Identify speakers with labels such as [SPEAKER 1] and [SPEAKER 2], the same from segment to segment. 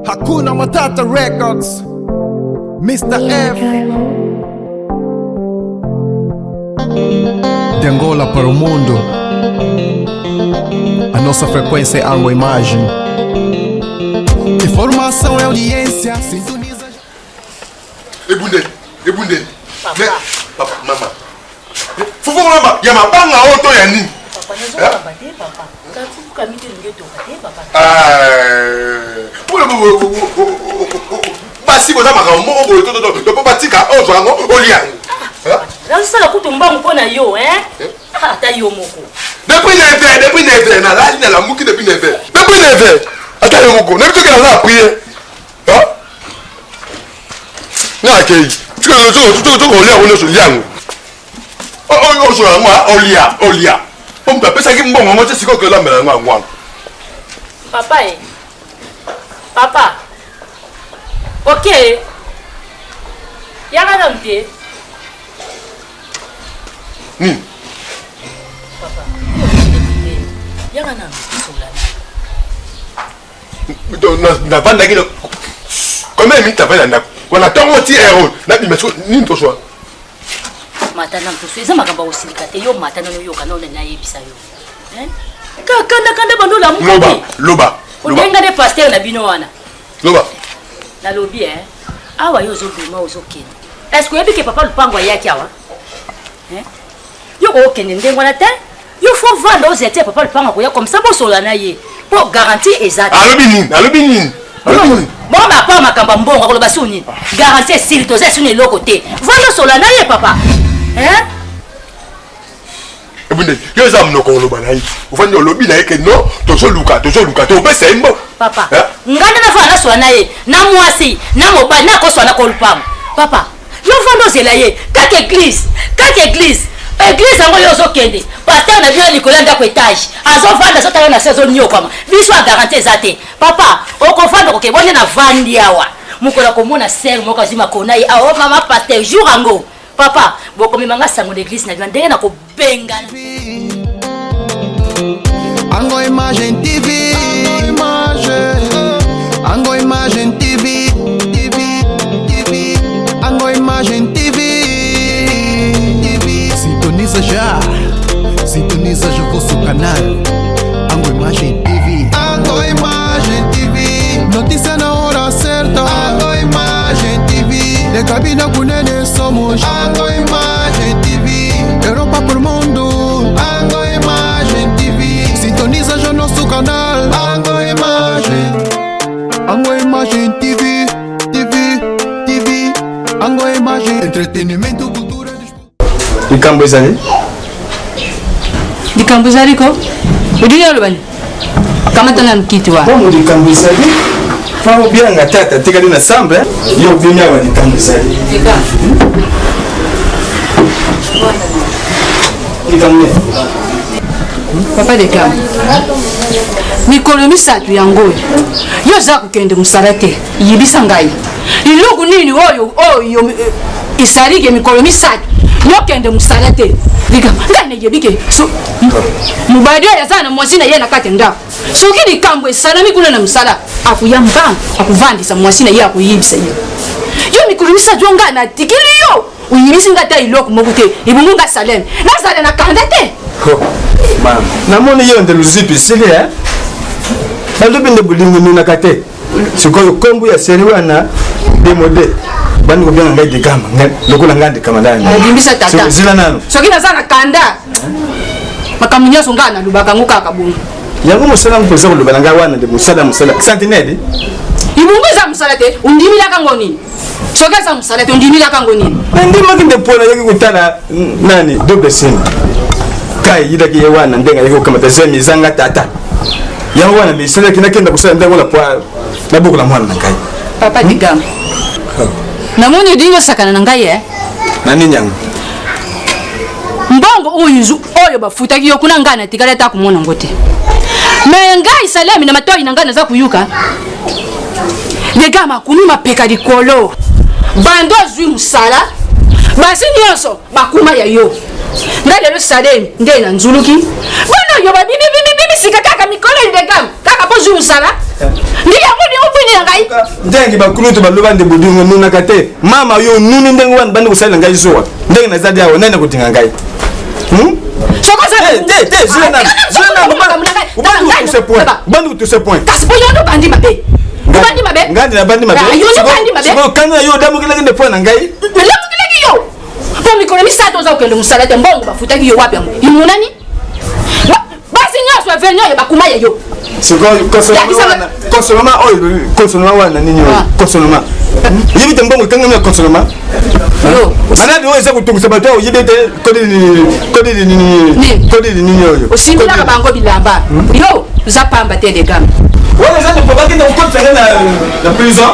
[SPEAKER 1] Hakuna Matata Records, Mr. F de Angola para o mundo. A nossa frequência é Ango Imagem. Informação é audiência. Sintoniza.
[SPEAKER 2] Ebunde. Papa, mama. Fufu mama, ya mabanga oto ya nini?
[SPEAKER 3] Papa, nazo kabate papa. Kafu kamite ngeto kabate papa.
[SPEAKER 2] Basi boza makambo boyo to batika ozo ngo olia.
[SPEAKER 3] Là ça la kutumba mpona yo ata yo moko.
[SPEAKER 2] Depuis never na la na la muki depuis never. Depuis never. Ata yo moko. Na bitoka na prier. Na kei. Tu olia ono so liango. O so ngwa olia. On peut penser que mbongo mo tsi ko ke la mela ngwa.
[SPEAKER 3] Papa. OK. Yanga namte. Papa. Yanga namte solana.
[SPEAKER 2] Na banda kilo. Combien minutes t'as fait là? On a tant de héros. Na bi meso ni to so.
[SPEAKER 3] Matana mtoso eza makamba osilikate yo matana no yo kana ona na yebisa yo. Kanda bando la muko.
[SPEAKER 2] Loba.
[SPEAKER 3] Odenga de pasteur na bino wana.
[SPEAKER 2] Loba.
[SPEAKER 3] Na lobi awa yo zo bima ozokene. Est-ce que yebike papa lupango yaki awa? Yo ko okene ndengo na te. Yo faut vendre aux étés papa lupango ko ya comme ça bo solana ye. Pour garantie exacte.
[SPEAKER 2] Alobi nini?
[SPEAKER 3] Bon ma pas makamba mbongo ko loba suni. Garantie sili to zesuni lokote. Voyo solana ye papa.
[SPEAKER 2] Ebunde, yo za mnoko loba na yi. Ufanye lobi na yeke no, to so luka, to pesa imbo.
[SPEAKER 3] Papa, nganda na fala solana ye, na mwasi, na moba, na ko solana ko lupam. Papa, yo vando zela ye, kake église. Église ango yo zo kende. Pasteur na bien Nicolas ko étage. Azo vanda so tala na saison nyoko ma. Biso a garantie zate. Papa, o ko vanda ko ke bonye na vandi awa. Mukola ko mona ser moko azima ko na yi. Awo mama pasteur jour ango. Papa, boko mimanga sango d'église na ndenge na ko benga.
[SPEAKER 1] Ango Imagem TV, Ango Imagem TV, Ango Imagem TV. Sintoniza já vosso canal. Ango Imagem TV, Ango Imagem TV. Notícia na hora certa. Ango Imagem TV. De cabina kunene somos Ango Imagem TV. Europa pro mundo Ango Imagem TV. Sintoniza já nosso canal Ango Imagem TV. Ango Imagem. Entretenimento, cultura,
[SPEAKER 2] Di Kambozari?
[SPEAKER 4] Di Kambozari ko? Udi ya lubani. Kamatana mkitwa.
[SPEAKER 2] Bomo di Kambozari. Fao bianga tata tikali na samba yo binya wa di Kambozari.
[SPEAKER 4] Papa de Kam. Mikolo misatu yango. Yo za kukende musarate. Yibisa ngai. Ilugu nini oyo isarike mikolo misatu. Yo kende musarate. Diga ngane yebike. So mubadio ya zana mwasina yena katenda. So kidi kambwe sana mikuna na musala. Akuyamba akuvandisa mwasina ye akuyibisa yo. Yo mikolo misatu ngana tikili yo. Uyibisi ngata iloko mokute. Ibunga salem. Nazale na kandate.
[SPEAKER 5] Mama, namoni yo ndelu zipi sile Balubi nde bulingu nuna kate. Sikoyo kombu ya seri wana demode. Bani kubianga ngai digama, lokula ngandi kama ndani.
[SPEAKER 4] Ndimbisa tata.
[SPEAKER 5] Zila nano.
[SPEAKER 4] Sokina sana kanda. Makamunya songana lubaka nguka kabunu.
[SPEAKER 5] Yango musala mpoza kulubana ngai wana de musala. Santinede.
[SPEAKER 4] Ibunguza musalate undimila kangoni. Sokeza musalate undimila kangoni.
[SPEAKER 5] Ndima kinde pona yaki kutana nani double sim. Kai yidaki yewana ndenga yako kama tazemi zanga tata. Yango wana misala kinakenda kusala ndengo la poa na buku la mwana na kai.
[SPEAKER 4] Papa digam. Namoni dingo sakana na ngai
[SPEAKER 5] Nani nyango?
[SPEAKER 4] Mbongo uyinzu oyo bafuta kiyo kuna ngana tikala ta kumona ngote. Me ngai salami na matoi na ngana za kuyuka. Legama kunuma peka dikolo. Bando zwi musala. Basi nyonso bakuma ya yo. Ndale lo salemi ndena nzuluki. Bana yo ba bibi sikaka mikolo ndegam. Kaka po zwi musala. Ndiya ngoni na ngai
[SPEAKER 5] ndenge bakulutu baloba nde budingo nunaka te mama yo nuni ndenge wana bandi kosalela ngai zuwa ndenge nazadi awa nani nakotinga ngai ubandi kutuse point
[SPEAKER 4] kasi boyono bandi mabe ubandi mabe
[SPEAKER 5] ngandi na bandi mabe sikoyo kanga yo damokelaki nde point na ngai
[SPEAKER 4] lamokelaki yo mpo mikolo misato oza kokende mosala te mbongo bafutaki yo wapi yango imonani basi nyonso aveni oyo bakuma ya yo
[SPEAKER 5] sikoyo consolema oyo consolema wana nini oyo consolema yebi te mbongo ekangami ya consolema anadi oyo eza kotungisa bato oyo yebi te kodili nini oyo
[SPEAKER 4] osimbilaka bango bilamba yo oza pamba te legame
[SPEAKER 5] wana eza topobaki te kokotisanga na prison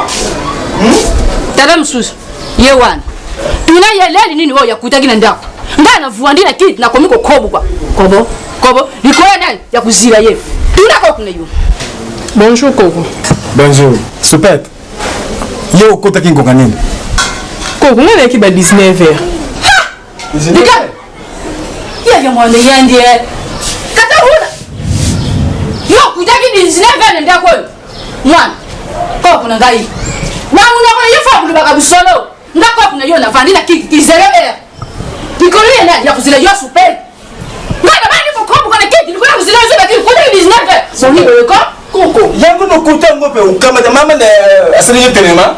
[SPEAKER 4] tata mosusu ye wana tuna yeleli nini oyo yakutaki na ndako ngai navuandi na kiti nakomi kokobwa kobo likolo naye ya kozila ye tunaka kuna yo
[SPEAKER 6] bonjour koko
[SPEAKER 5] bonjour supete ye okotaki ngonga nini
[SPEAKER 6] koko ngai nayaki ba 19 heures
[SPEAKER 4] dika ya mwana yandie kata huna yo kutaki 19 heures ndako oyo mwana koko na ngai namunakona ye fa kulubaka bisolo ndako kuna yo navandi na kiti 0 heures likolo ye naye ya kozila yo supete ngai nabandi kokobuka na kiti likolo ya kozila yo supete kutaki 19 heures soni oyoko koko
[SPEAKER 5] yango nokuta yango mpe okamata mama asali ye telema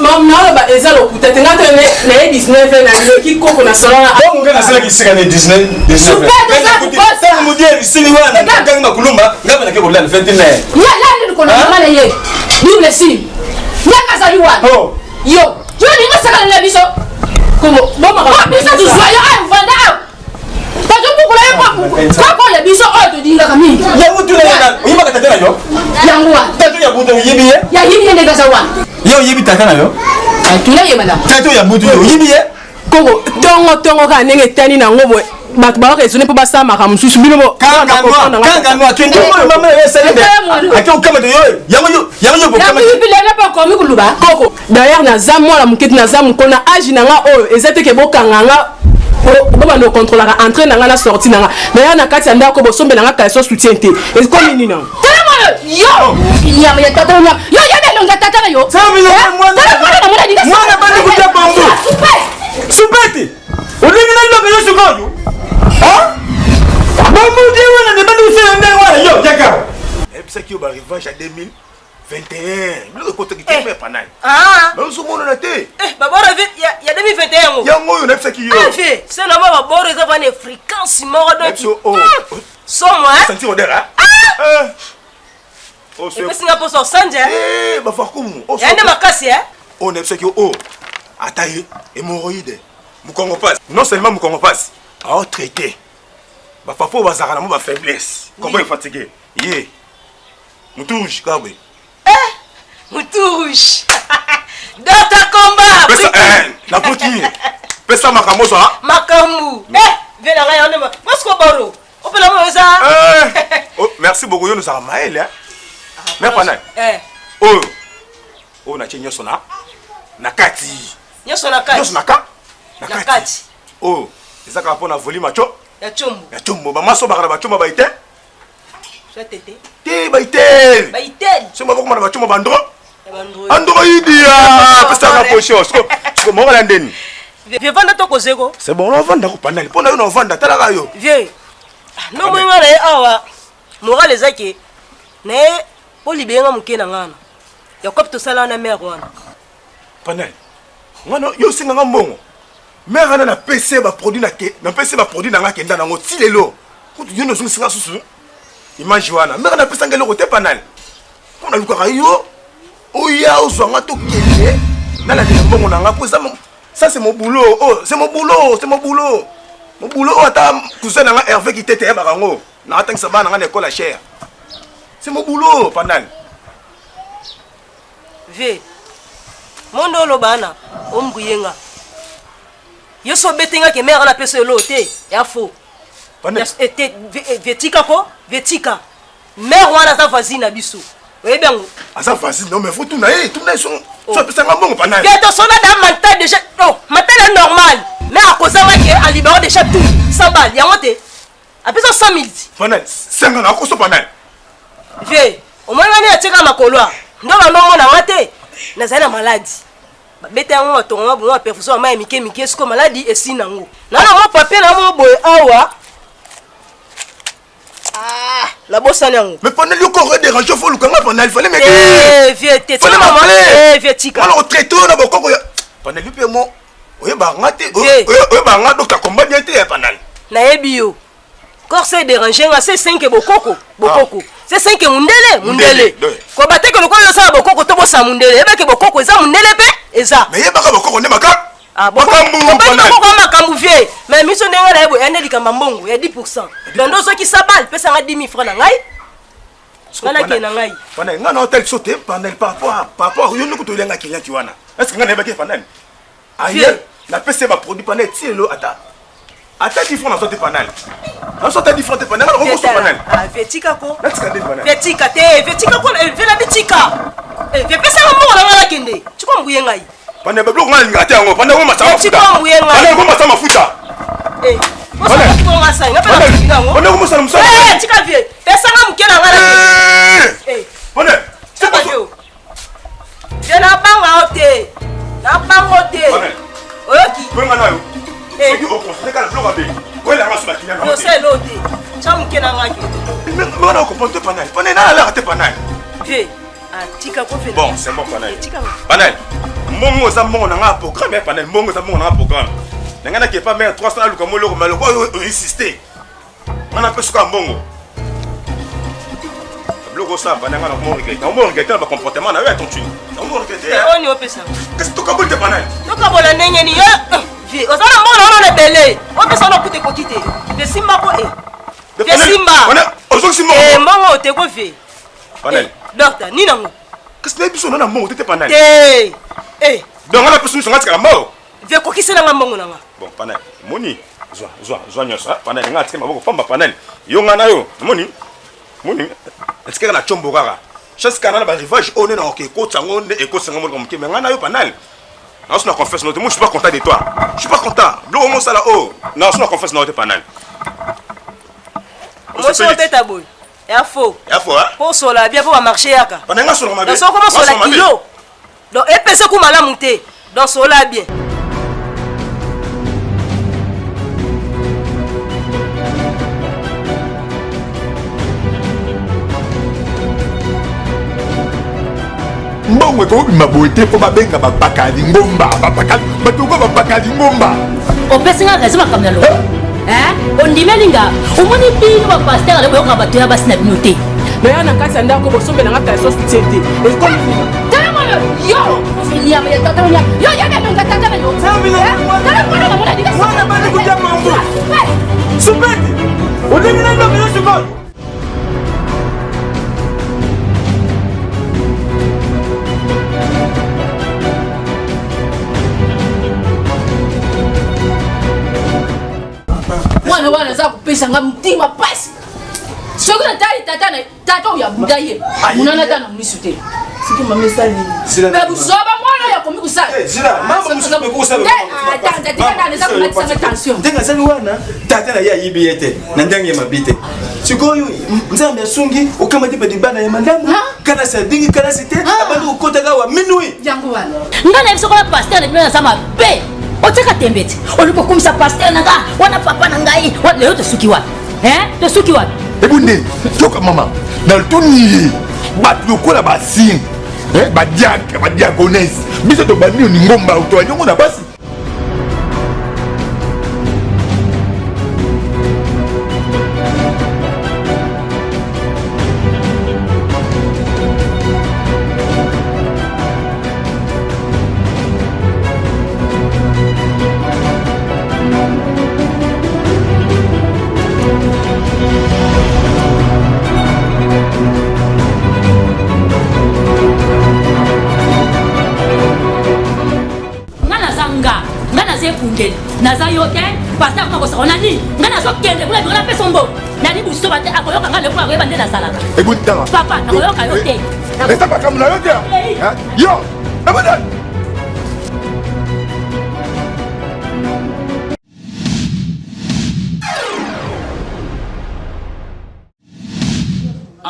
[SPEAKER 6] naoloba eza lokuta te nga to naye 19 heures naloki koko na salon
[SPEAKER 5] bongo ngai nasalaki sika na 19 mudi erisili wana kangi makulumba ngai mpe nake kolala fete na ye
[SPEAKER 4] yalalilikoloamana ye bible si nyakazali wana yo ninga sakalela biso biso tozwa yo ayo vanda ayo bazobukula ye koko ya biso oyo todingaka mingi
[SPEAKER 5] yango tuna oyibaka tata na yo
[SPEAKER 4] yango wana
[SPEAKER 5] tata ya butu oyibi ye
[SPEAKER 4] yayibi ye ndenge aza wana
[SPEAKER 5] ye oyibi tata na yo
[SPEAKER 4] tuna ye madame
[SPEAKER 5] tata ya butu oyibi ye
[SPEAKER 6] koko tongo kaka ndenge etani nango boye bato baoresone mpo basamaka mosusu bino
[SPEAKER 5] kangano akende oyo mama esalide ake okamata yo yango
[SPEAKER 4] bilene mpo okomi koluba
[SPEAKER 6] koko d'ailleurs naza mwana moketi naza mokolo na age na nga oyo eza teke bokanga nga bobanda ocontrolaka entrée na nga na sorti na nga d'ailleurs na kati ya ndako bosombe na nga kaleso soutien te ekomi nini nango
[SPEAKER 4] yo nyama ya tata na yo yabelonga tata na yo
[SPEAKER 5] mwana bandi kuta bongo supete olingi na lobe yo sikoyo bamudi wana ne bandi usela ndenge wana yo yaka ebisaki yo ba revanche ya 2021 biloko ekotaki te me panani mais ozomonana te
[SPEAKER 7] baboro ya 2021 yango
[SPEAKER 5] yango oyo nayebisaki yo
[SPEAKER 7] se noma baboro eza vana fréquence moko
[SPEAKER 5] sentir odeur
[SPEAKER 7] epesinga mposo osanje
[SPEAKER 5] bafakumu
[SPEAKER 7] yande makasi
[SPEAKER 5] oyo nayebisaki yo ata ye hémorroïde mokongo pasi non seulement mokongo pasi aotraité bafapo oyo bazalaka na mo bafaiblesse kombo efatigué ye mutu rouge kabwe
[SPEAKER 7] mutu rouge dota combat
[SPEAKER 5] nakoti pesa makambo so
[SPEAKER 7] makambu vie na ngai yango masiko baro opela mo eza
[SPEAKER 5] merci beaucoup yo nosaka maele mais pana oyo natie nyonso na kati
[SPEAKER 7] nyonso na kati
[SPEAKER 5] oyo eza kaka mpona volume
[SPEAKER 7] ya
[SPEAKER 5] chombo bamaso bakana bachomba baite te baite somo bakomana bachomba bandro androidia pesaka potion siko mokala ndeni
[SPEAKER 7] vie vanda tokozeko
[SPEAKER 5] c'est bon ovanda kopandani mpona yo na ovanda talaka yo
[SPEAKER 7] vie nomoinga na ye awa morale ezaki na ye mpo libeyenga moke na ngana yakobi tosala wana mere wana
[SPEAKER 5] pandani ngana yo osinganga mbongo mere wana napesi baproduit na nga kenda nango ti lelo kutu yo nozongisinga susu image wana mere napesanga eloko te pandani mpo nalukaka yo oya ozwanga tokende nalandela mbongo na nga mpo eza ça c'est mon boulot c'est mon boulot oyo ata cousin na nga Hervé ki tete yebaka ngo na atangisa bana nga na école ya cher c'est mon boulot pandani
[SPEAKER 7] vie mondo olobana ombuyenga yo so betenga ke mère na peso elo te ya faux vetika mère wana za voisine na biso oyebi yango
[SPEAKER 5] aza voisine non mais faut tout na so apesanga mbongo pandani
[SPEAKER 7] vie tosona da mental déjà mental normal mais akozanga ke alibéro déjà tout 100 balles yango te apesa 100 000
[SPEAKER 5] pandani senga na koso pandani
[SPEAKER 7] vie omoni ngani atika makolo ndo bandomona nga te nazali na maladi babeta yango batonga bongo baperfusion bama ya mike mike siko maladi esi nango nana mwa papier na mwa boye awa la bosani yango
[SPEAKER 2] mais pendant le corps dérange faut le kanga pendant il fallait me
[SPEAKER 7] vieux te
[SPEAKER 2] fallait m'avaler
[SPEAKER 7] vieux tika
[SPEAKER 2] alors traité na bokoko pendant le paiement oye banga te oye banga donc ta combat bien te pendant
[SPEAKER 7] nayebi yo corps c'est dérangé nga c'est 5 bokoko c'est 5 mundele ko bateke lokolo yo sala bokoko to bosa mundele ebeke bokoko eza mundele pe eza
[SPEAKER 2] mais yebaka bokoko ne maka
[SPEAKER 7] makambu vie mais miso ndenge na yebo ene likamba mbongo ya 10% donc ndo soki sabal pesa nga 10 000 francs na ngai ngana ke na ngai
[SPEAKER 2] pendant ngana hotel sauter pendant par rapport yo nuko to lenga kinya kiwana est-ce que ngana ebeke pendant aye la pesa ba produit pendant tielo ata 10 francs na sauter pendant na sauter 10 francs pendant ngana ko pendant
[SPEAKER 7] vetika ko
[SPEAKER 2] pendant
[SPEAKER 7] vetika ko vela bitika pesa nga mbongo na ngana kende chiko mbuye ngai
[SPEAKER 2] pendant bablo ngana ngata yango pendant ko matama futa
[SPEAKER 7] pendant
[SPEAKER 2] ko matama futa
[SPEAKER 7] pendant ko musala musala tika vie pesa nga mukela ngana
[SPEAKER 2] pendant
[SPEAKER 7] c'est pas yo je na banga ote na bango te oyoki
[SPEAKER 2] ngana yo soki okonfite kala bloka be koyela nga soba kinya
[SPEAKER 7] yo se lo te cha mukela ngaki
[SPEAKER 2] ngana ko ponte pendant na la te pendant
[SPEAKER 7] vie atika ko fela
[SPEAKER 2] bon c'est bon pendant mbongo za mbongo na nga programme pendant mbongo za mbongo na nga programme ngana ke pas mais 300 luka moloko maloko insister ngana pe suka mbongo bloko ça pendant ngana mo regretter ba comportement na yo ton tu mo regretter
[SPEAKER 7] oni opesa
[SPEAKER 2] qu'est-ce que tu kabul te pendant
[SPEAKER 7] to ka bola nenge ni yo vie ozana mbona na belé opesa na kute kokite de simba ko de simba
[SPEAKER 2] ona ozo simba
[SPEAKER 7] mbongo te ko vie
[SPEAKER 2] pendant
[SPEAKER 7] docteur ni nango
[SPEAKER 2] qu'est-ce que biso na mbongo te pendant donc ngana pe sunu ngati kala mo
[SPEAKER 7] vie kokise na mbongo na nga
[SPEAKER 2] bon pendant moni zwa nyosa pendant ngati maboko pamba pendant yo ngana yo moni est-ce que na chombo kaka chaque canal ba rivage on est na OK ko tsango ne eko sengo mo comme mais ngana yo pendant na suna confesse note moi je suis pas content de toi je suis pas content lo mo sala oh na suna confesse note pendant
[SPEAKER 7] mo so teta boy ya faux
[SPEAKER 2] hein
[SPEAKER 7] pour sola bien pour marcher yaka
[SPEAKER 2] pendant nga sola mabe
[SPEAKER 7] donc comment sola kilo donc epese ku malamu te donc sola bien
[SPEAKER 2] mbongo ko mabote po babenga babakali ngomba babakali ngomba
[SPEAKER 3] opesinga kazi makamna lo ondimelinga omoni bino bapasteur ale boyoka bato ya basi na bino te
[SPEAKER 6] naya na kati ya ndako bosombela nga kala so soutien te
[SPEAKER 4] mwana wana za kupesa nga mtima pasi soki natali tata oyo abunda ye munana ta na misu te me buzoba mwana oyo akomi kusalaeza tension
[SPEAKER 5] ndenge azali wana tata na ye ayibi ye te na ndenge ya mabi te sikoyo nzambe asungi okamati pedi bana ya malamu kana sa dingi kana site abandi kokotaka wa minui
[SPEAKER 4] yango wana
[SPEAKER 3] nga na yebi sokola paster na bino naza mabe otika tembe te olingi kokumisa paster na nga wana papa na ngai lelo tosuki wapi tosuki wapi
[SPEAKER 2] ebunde toka mama na lutuni bato lokola basine badiaka badiagonese biso tobandi ni ngomba utoa nyongo na basi
[SPEAKER 3] naza yo te paster akoma kosaka nani nga nazokende kuna biko napesa mbo nani busoba te akoyoka nga lekola koyeba nde nazalaka
[SPEAKER 2] ebutanga
[SPEAKER 3] papa nakoyoka yo te
[SPEAKER 2] eza makambo na yo te yo abada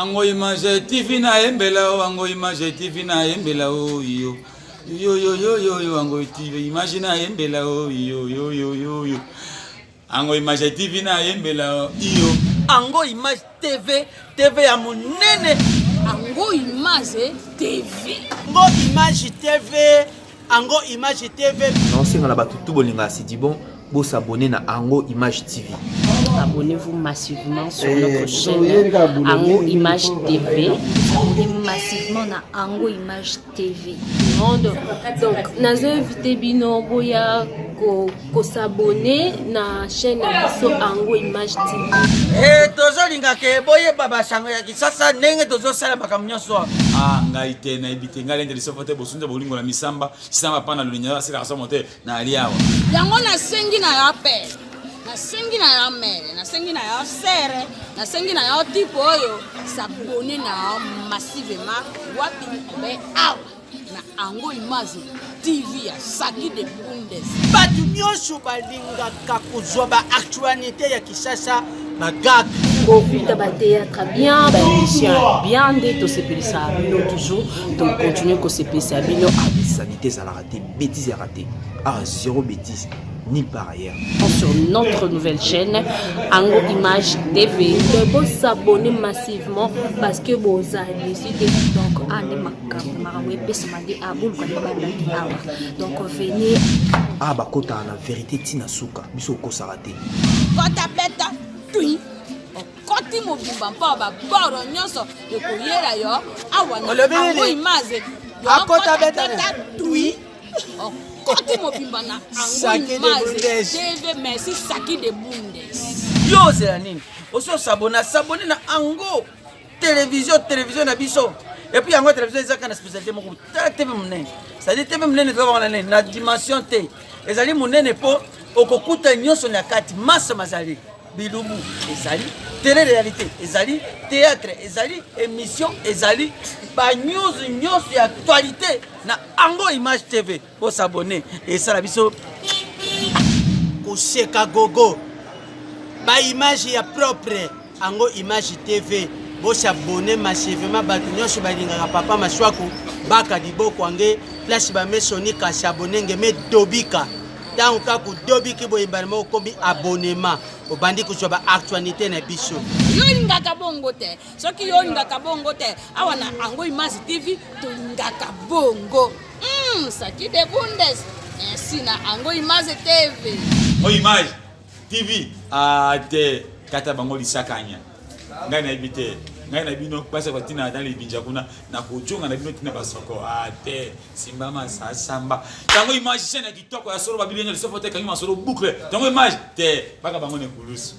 [SPEAKER 8] Ango Image TV na embela o, Ango Image TV na embela o yo. Yo Ango TV Image na embela o yo. Ango Image TV na embela o yo.
[SPEAKER 9] Ango Image TV ya munene.
[SPEAKER 4] Ango Image TV.
[SPEAKER 9] Ango Image TV. Ango Image TV.
[SPEAKER 10] Non, c'est la batte tout bolinga, c'est dit bon, vous s'abonner à Ango Image TV.
[SPEAKER 11] Abonnez-vous massivement sur notre chaîne Ango Image TV.
[SPEAKER 12] Abonnez-vous massivement à Ango Image TV. Donc, nous invité Bino Boya ko s'abonner na chaîne Ango Image TV.
[SPEAKER 9] Eh, tozo linga ke boye baba sango ya kisasa nenge tozo sala makamnyo so.
[SPEAKER 8] Ah, ngaite na ibite ngale ndeli sofote bosunza bolingo la misamba, samba pana lunya sala somote na aliawa.
[SPEAKER 4] Yango na sengi na ya pe. Na sengi na ya mere, na sengi na ya sere, na sengi na ya tipo oyo s'abonner na massivement wapi be awa na Ango Image TV ya Saki de Bundes.
[SPEAKER 9] Batu nyonso balinga kakuzwa ba actualité ya kisasa bagak.
[SPEAKER 11] Profite batéâtre bien, ba émission bien de to sepelisa bino toujours. Donc continuez ko sepelisa bino.
[SPEAKER 10] Sanité ça l'a raté, bêtise a raté. Ah, zéro bêtise. Ni par ailleurs.
[SPEAKER 11] Sur notre nouvelle chaîne Ango Image TV.
[SPEAKER 12] Vous s'abonner massivement parce que vous avez décidé donc donc venez.
[SPEAKER 10] Ah bah kota la vérité tina suka biso ko sarate.
[SPEAKER 4] Kota beta tui. Koti mobimba mpa ba boro nyonso ekoyela yo awana Ango Image.
[SPEAKER 9] Akota beta
[SPEAKER 4] tui. Koti mobimba na Ango Image TV, merci Saki de Bundes.
[SPEAKER 9] Yo c'est nini? Oso s'abonner na Ango télévision na biso. Et puis Ango télévision ezaka na spécialité moko TV munene. C'est-à-dire TV munene to ba na dimension T. Ezali munene po okokuta nyonso na kati massa mazali. Bilumu ezali télé-réalité ezali théâtre ezali émission ezali ba news ya actualité na Ango Image TV pour s'abonner et ça la biso kuseka gogo ba image ya propre Ango Image TV pour s'abonner massivement ba nyonso balinga papa maswaku baka diboko ange place ba mesoni ka s'abonner ngeme dobika donc ka ku dobiki boyimba mo kombi abonnement obandi ko ba actualité na biso
[SPEAKER 4] yo lingaka bongo te soki yo lingaka bongo te awa na Ango Image TV to lingaka bongo Saki de Bundes merci na Ango Image TV.
[SPEAKER 8] O Image TV ate kata bango lisakanya ngai na ibite ngai na bino pasa kwatina dans les binja kuna na kuchunga na bino tina basoko ate simba masa samba tango Image chaîne kitoko ya solo babilia nyo sofote kangi masolo boucle tango Image te baka bango ne kulusu